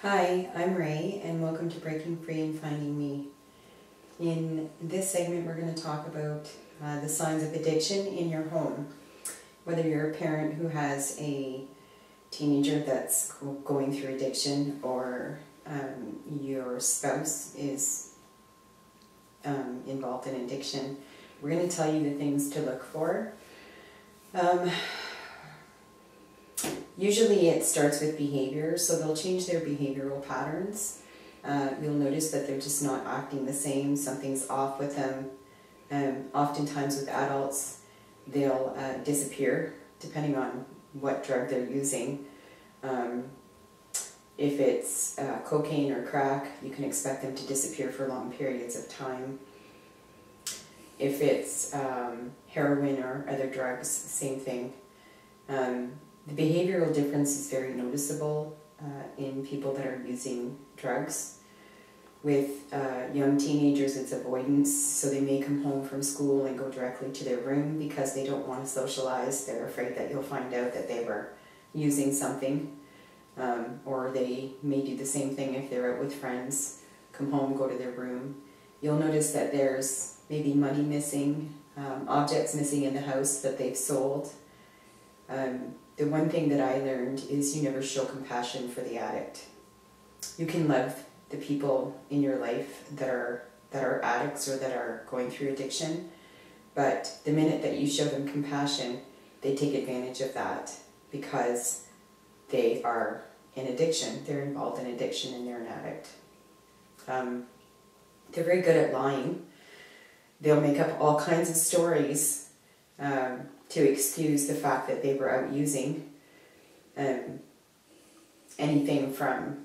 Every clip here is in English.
Hi, I'm Ray, and welcome to Breaking Free and Finding Me. In this segment, we're going to talk about the signs of addiction in your home. Whether you're a parent who has a teenager that's going through addiction, or your spouse is involved in addiction, we're going to tell you the things to look for. Usually it starts with behavior, so they'll change their behavioral patterns. You'll notice that they're just not acting the same, something's off with them. Oftentimes with adults, they'll disappear depending on what drug they're using. If it's cocaine or crack, you can expect them to disappear for long periods of time. If it's heroin or other drugs, same thing. The behavioral difference is very noticeable in people that are using drugs. With young teenagers, it's avoidance, so they may come home from school and go directly to their room because they don't want to socialize. They're afraid that you'll find out that they were using something. Or they may do the same thing if they're out with friends, come home, go to their room. You'll notice that there's maybe money missing, objects missing in the house that they've sold. The one thing that I learned is you never show compassion for the addict. You can love the people in your life that are addicts or that are going through addiction, but the minute that you show them compassion, they take advantage of that because they are in addiction. They're involved in addiction and they're an addict. They're very good at lying. They'll make up all kinds of stories to excuse the fact that they were out using. Anything from,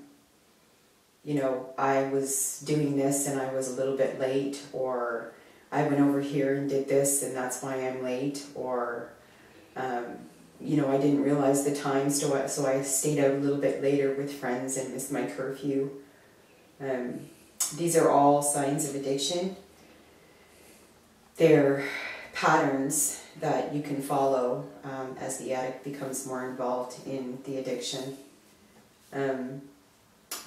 I was doing this and I was a little bit late, or I went over here and did this and that's why I'm late, or I didn't realize the time, so I stayed out a little bit later with friends and missed my curfew. These are all signs of addiction. They're patterns that you can follow as the addict becomes more involved in the addiction. The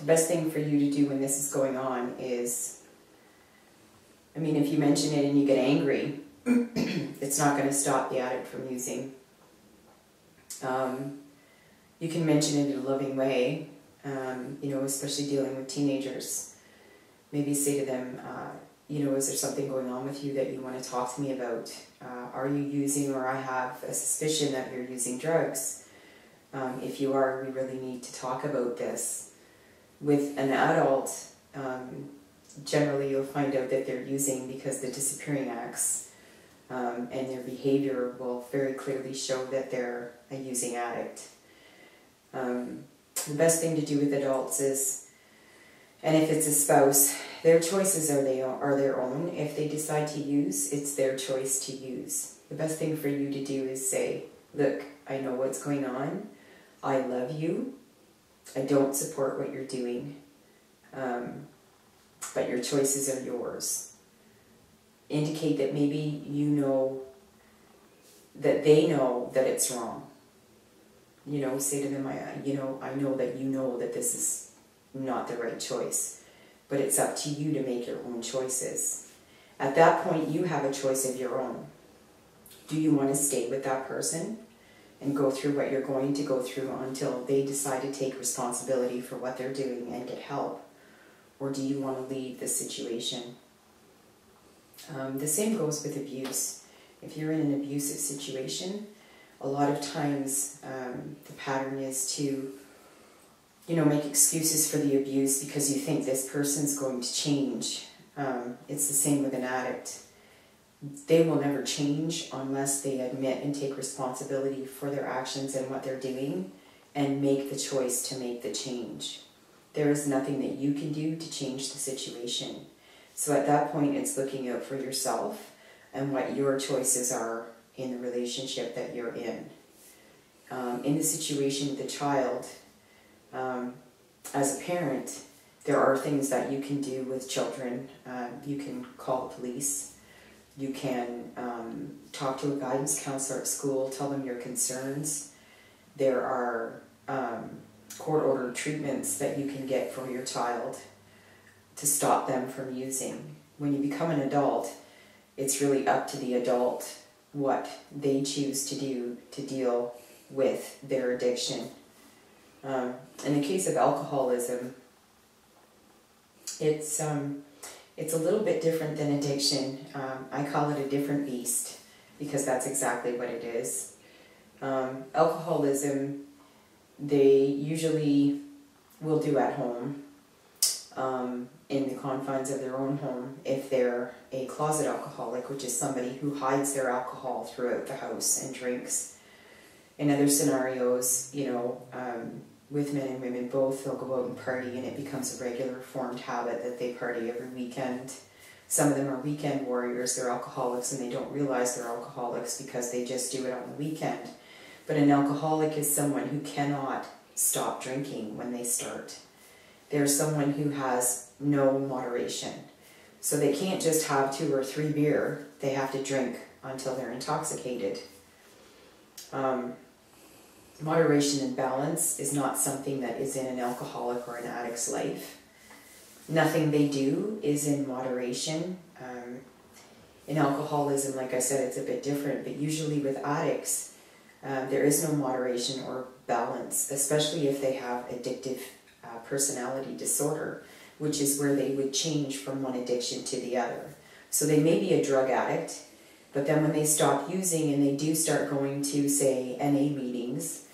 best thing for you to do when this is going on is, if you mention it and you get angry, it's not going to stop the addict from using. You can mention it in a loving way, especially dealing with teenagers. Maybe say to them, is there something going on with you that you want to talk to me about? Are you using, or I have a suspicion that you're using drugs? If you are, we really need to talk about this. With an adult, generally you'll find out that they're using because the disappearing acts and their behavior will very clearly show that they're a using addict. The best thing to do with adults is, and if it's a spouse, their choices are their own. If they decide to use, it's their choice to use. The best thing for you to do is say, look, I know what's going on. I love you. I don't support what you're doing. But your choices are yours. Indicate that maybe that they know that it's wrong. Say to them, I know that this is not the right choice, but it's up to you to make your own choices. At that point, you have a choice of your own. Do you want to stay with that person and go through what you're going to go through until they decide to take responsibility for what they're doing and get help? Or do you want to leave the situation? The same goes with abuse. If you're in an abusive situation, a lot of times the pattern is to make excuses for the abuse because you think this person's going to change. It's the same with an addict. They will never change unless they admit and take responsibility for their actions and what they're doing and make the choice to make the change. There is nothing that you can do to change the situation. So at that point, it's looking out for yourself and what your choices are in the relationship that you're in. In the situation with the child, as a parent, there are things that you can do with children. You can call the police. You can talk to a guidance counselor at school, tell them your concerns. There are court-ordered treatments that you can get for your child to stop them from using. When you become an adult, it's really up to the adult what they choose to do to deal with their addiction. In the case of alcoholism, it's a little bit different than addiction. I call it a different beast because that's exactly what it is. Alcoholism, they usually will do at home, in the confines of their own home, if they're a closet alcoholic, which is somebody who hides their alcohol throughout the house and drinks. In other scenarios, you know, with men and women both, they'll go out and party, and it becomes a regular formed habit that they party every weekend. Some of them are weekend warriors, they're alcoholics, and they don't realize they're alcoholics because they just do it on the weekend. But an alcoholic is someone who cannot stop drinking when they start. They're someone who has no moderation. So they can't just have 2 or 3 beer, they have to drink until they're intoxicated. Moderation and balance is not something that is in an alcoholic or an addict's life. Nothing they do is in moderation. In alcoholism, like I said, it's a bit different, but usually with addicts, there is no moderation or balance, especially if they have addictive personality disorder, which is where they would change from one addiction to the other. So they may be a drug addict, but then when they stop using and they do start going to, say, NA meetings,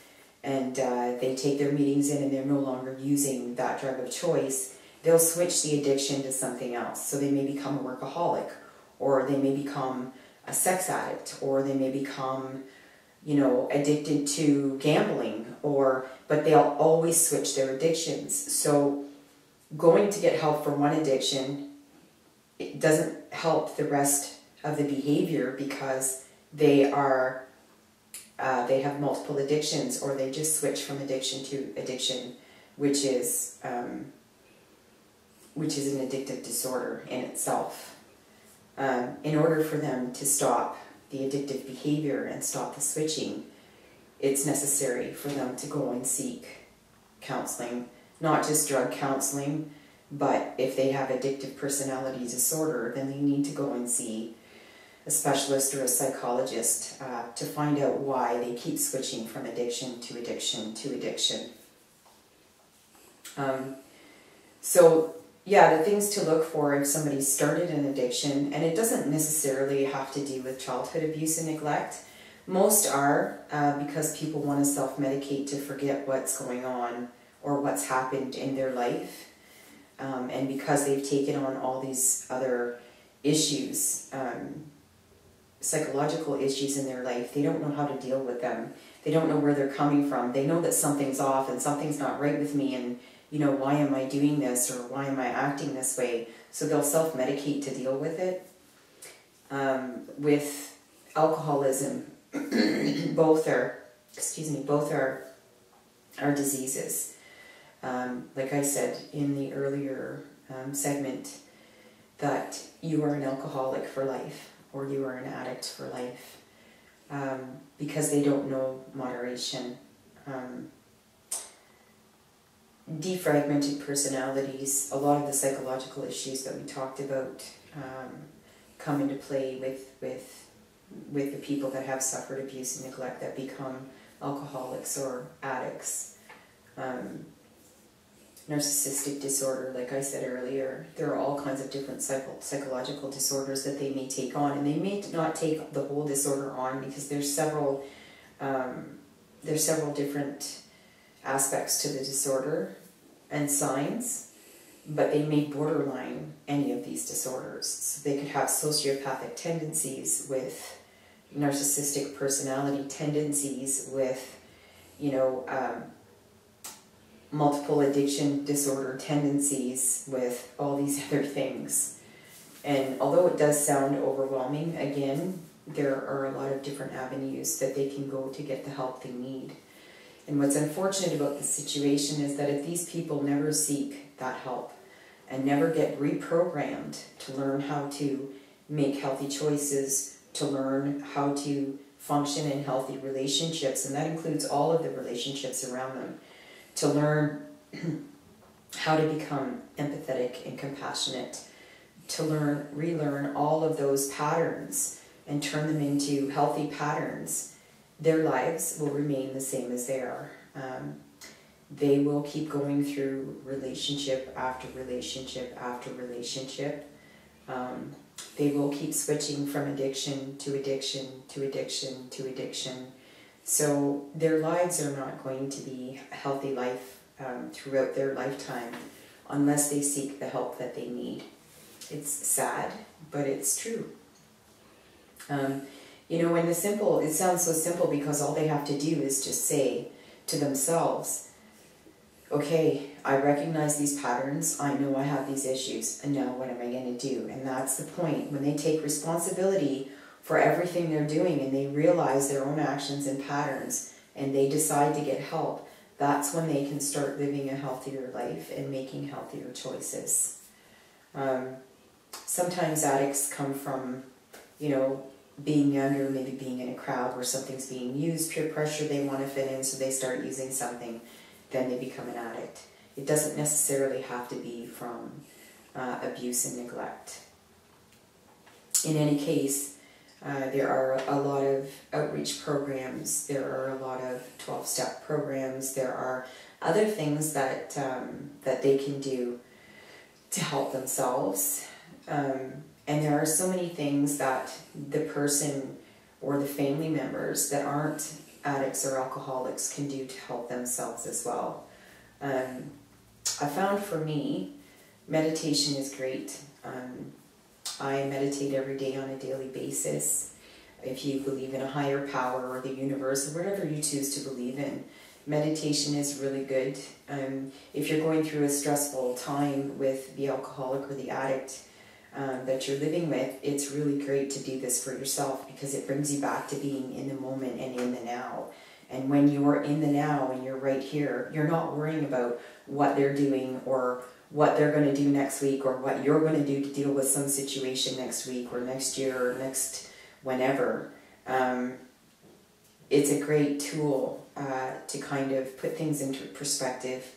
and they take their meetings in and they're no longer using that drug of choice, they'll switch the addiction to something else. So they may become a workaholic, or they may become a sex addict, or they may become, you know, addicted to gambling, but they'll always switch their addictions. So going to get help for one addiction, it doesn't help the rest of the behavior because they have multiple addictions, or they just switch from addiction to addiction, which is an addictive disorder in itself. In order for them to stop the addictive behavior and stop the switching, it's necessary for them to go and seek counseling, not just drug counseling, but if they have addictive personality disorder, then they need to go and see a specialist or a psychologist to find out why they keep switching from addiction to addiction to addiction. So yeah, the things to look for if somebody started an addiction, and it doesn't necessarily have to do with childhood abuse and neglect. Most are because people want to self-medicate to forget what's going on or what's happened in their life, and because they've taken on all these other issues, psychological issues in their life, they don't know how to deal with them. They don't know where they're coming from. They know that something's off and something's not right with me, and you know, why am I doing this, or why am I acting this way? So they'll self-medicate to deal with it. With alcoholism, both are diseases. Like I said in the earlier segment, that you are an alcoholic for life, or you are an addict for life, because they don't know moderation. Defragmented personalities, a lot of the psychological issues that we talked about come into play with the people that have suffered abuse and neglect that become alcoholics or addicts. Narcissistic disorder, like I said earlier, there are all kinds of different psychological disorders that they may take on, and they may not take the whole disorder on because there's several different aspects to the disorder and signs, but they may borderline any of these disorders. So they could have sociopathic tendencies with narcissistic personality tendencies with, you know, multiple addiction disorder tendencies with all these other things. And although it does sound overwhelming, again, there are a lot of different avenues that they can go to get the help they need. And what's unfortunate about the situation is that if these people never seek that help and never get reprogrammed to learn how to make healthy choices, to learn how to function in healthy relationships, and that includes all of the relationships around them, to learn how to become empathetic and compassionate, to relearn all of those patterns and turn them into healthy patterns, their lives will remain the same as they are. They will keep going through relationship after relationship after relationship. They will keep switching from addiction to addiction to addiction to addiction. So their lives are not going to be a healthy life throughout their lifetime unless they seek the help that they need. It's sad, but it's true. You know, and it sounds so simple because all they have to do is just say to themselves, okay, I recognize these patterns, I know I have these issues, and now what am I going to do? And that's the point. When they take responsibility for everything they're doing and they realize their own actions and patterns and they decide to get help, that's when they can start living a healthier life and making healthier choices. Sometimes addicts come from, you know, being younger, maybe being in a crowd where something's being used, peer pressure, they want to fit in, so they start using something, then they become an addict. It doesn't necessarily have to be from abuse and neglect. In any case, there are a lot of outreach programs, there are a lot of 12-step programs, there are other things that, that they can do to help themselves. And there are so many things that the person or the family members that aren't addicts or alcoholics can do to help themselves as well. I found for me, meditation is great. I meditate every day on a daily basis. If you believe in a higher power or the universe or whatever you choose to believe in, meditation is really good. If you're going through a stressful time with the alcoholic or the addict that you're living with, it's really great to do this for yourself because it brings you back to being in the moment and in the now. And when you're in the now and you're right here, you're not worrying about what they're doing or what they're going to do next week or what you're going to do to deal with some situation next week or next year or next whenever. It's a great tool to kind of put things into perspective,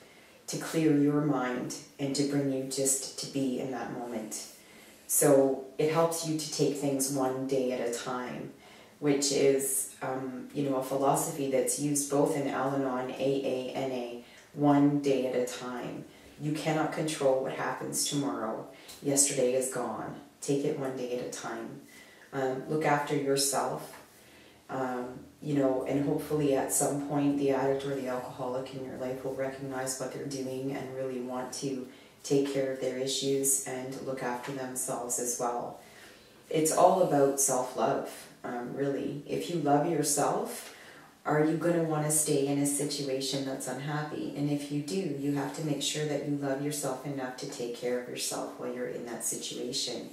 to clear your mind and to bring you just to be in that moment. So it helps you to take things one day at a time, which is, you know, a philosophy that's used both in Al-Anon, AA, NA, one day at a time. You cannot control what happens tomorrow. Yesterday is gone. Take it one day at a time. Look after yourself, you know, and hopefully at some point the addict or the alcoholic in your life will recognize what they're doing and really want to take care of their issues and look after themselves as well. It's all about self-love, really. If you love yourself, are you going to want to stay in a situation that's unhappy? And if you do, you have to make sure that you love yourself enough to take care of yourself while you're in that situation.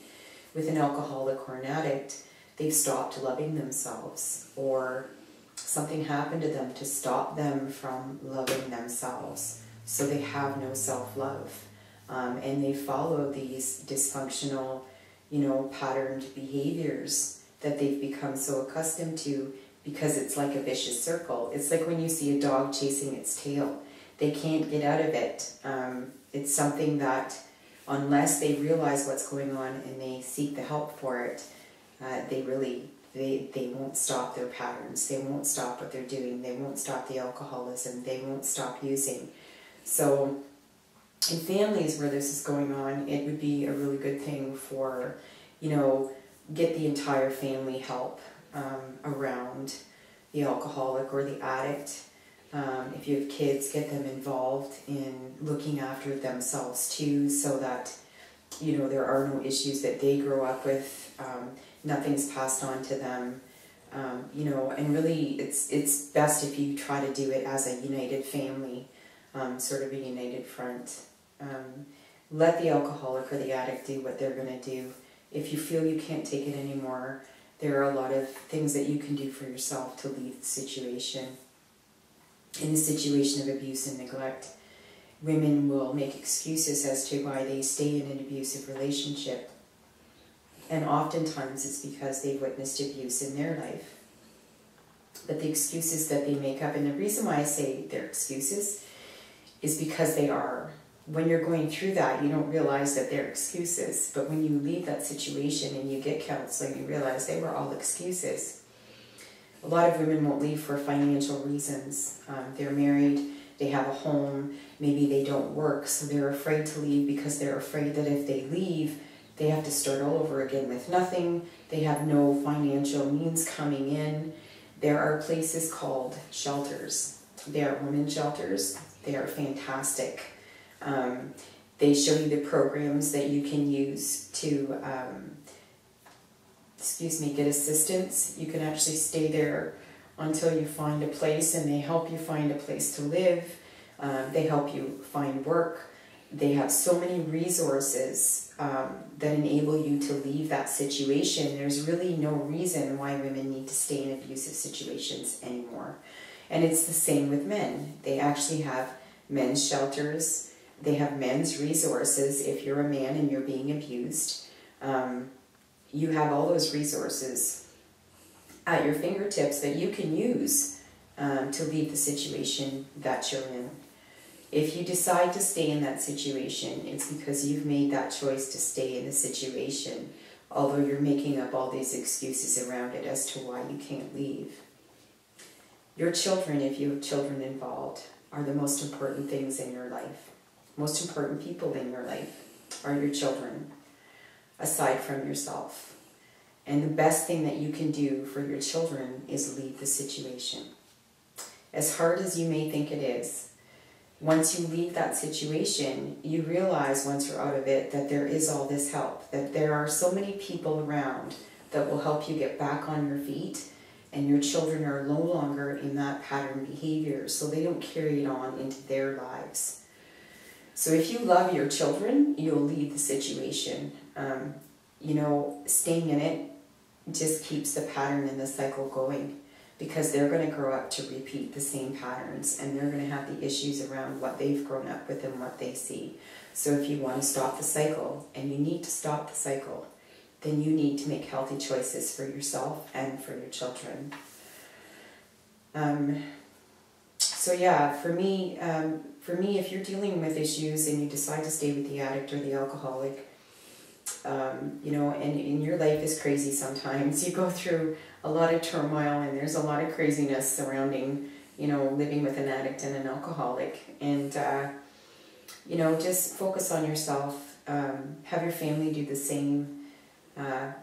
With an alcoholic or an addict, they've stopped loving themselves, or something happened to them to stop them from loving themselves. So they have no self-love. And they follow these dysfunctional, you know, patterned behaviors that they've become so accustomed to because it's like a vicious circle. It's like when you see a dog chasing its tail. They can't get out of it. It's something that unless they realize what's going on and they seek the help for it, they won't stop their patterns. They won't stop what they're doing. They won't stop the alcoholism. They won't stop using. So in families where this is going on, it would be a really good thing for, you know, get the entire family help around the alcoholic or the addict. If you have kids, get them involved in looking after themselves too, so that, you know, there are no issues that they grow up with. Nothing's passed on to them. You know, and really it's best if you try to do it as a united family, sort of a united front. Let the alcoholic or the addict do what they're going to do. If you feel you can't take it anymore, there are a lot of things that you can do for yourself to leave the situation. In the situation of abuse and neglect, women will make excuses as to why they stay in an abusive relationship. And oftentimes it's because they've witnessed abuse in their life. But the excuses that they make up, and the reason why I say they're excuses, is because they are. When you're going through that, you don't realize that they're excuses. But when you leave that situation and you get counseling, you realize they were all excuses. A lot of women won't leave for financial reasons. They're married, they have a home, maybe they don't work, so they're afraid to leave because they're afraid that if they leave, they have to start all over again with nothing. They have no financial means coming in. There are places called shelters. They are women's shelters. They are fantastic. They show you the programs that you can use to, get assistance. You can actually stay there until you find a place, and they help you find a place to live. They help you find work. They have so many resources that enable you to leave that situation. There's really no reason why women need to stay in abusive situations anymore. And it's the same with men. They actually have men's shelters. They have men's resources. If you're a man and you're being abused, you have all those resources at your fingertips that you can use to leave the situation that you're in. If you decide to stay in that situation, it's because you've made that choice to stay in the situation, although you're making up all these excuses around it as to why you can't leave. Your children, if you have children involved, are the most important things in your life. Most important people in your life are your children, aside from yourself. And the best thing that you can do for your children is leave the situation. As hard as you may think it is, once you leave that situation, you realize once you're out of it that there is all this help, that there are so many people around that will help you get back on your feet, and your children are no longer in that pattern behavior, so they don't carry it on into their lives. So if you love your children, you'll leave the situation. Staying in it just keeps the pattern and the cycle going, because they're going to grow up to repeat the same patterns, and they're going to have the issues around what they've grown up with and what they see. So if you want to stop the cycle, and you need to stop the cycle, then you need to make healthy choices for yourself and for your children. For me, if you're dealing with issues and you decide to stay with the addict or the alcoholic, and your life is crazy sometimes. You go through a lot of turmoil, and there's a lot of craziness surrounding, living with an addict and an alcoholic. And, just focus on yourself. Have your family do the same.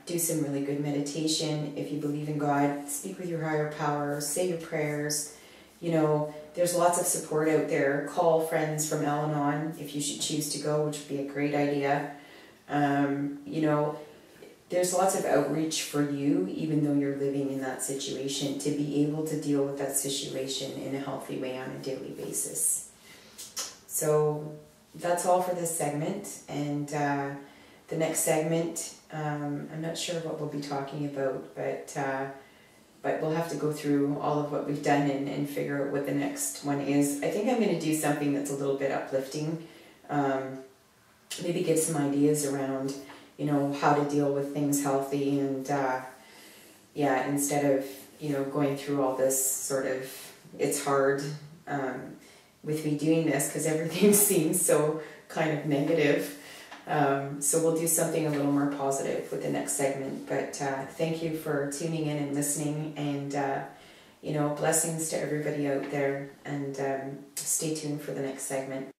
Do some really good meditation. If you believe in God, speak with your higher power, say your prayers. There's lots of support out there. Call friends from Al-Anon if you should choose to go, which would be a great idea. There's lots of outreach for you, even though you're living in that situation, to be able to deal with that situation in a healthy way on a daily basis. So that's all for this segment, and the next segment, I'm not sure what we'll be talking about, but we'll have to go through all of what we've done and figure out what the next one is. I think I'm going to do something that's a little bit uplifting. Maybe get some ideas around, how to deal with things healthy, and instead of, going through all this sort of, it's hard with me doing this because everything seems so kind of negative. So we'll do something a little more positive with the next segment. But thank you for tuning in and listening, and blessings to everybody out there, and stay tuned for the next segment.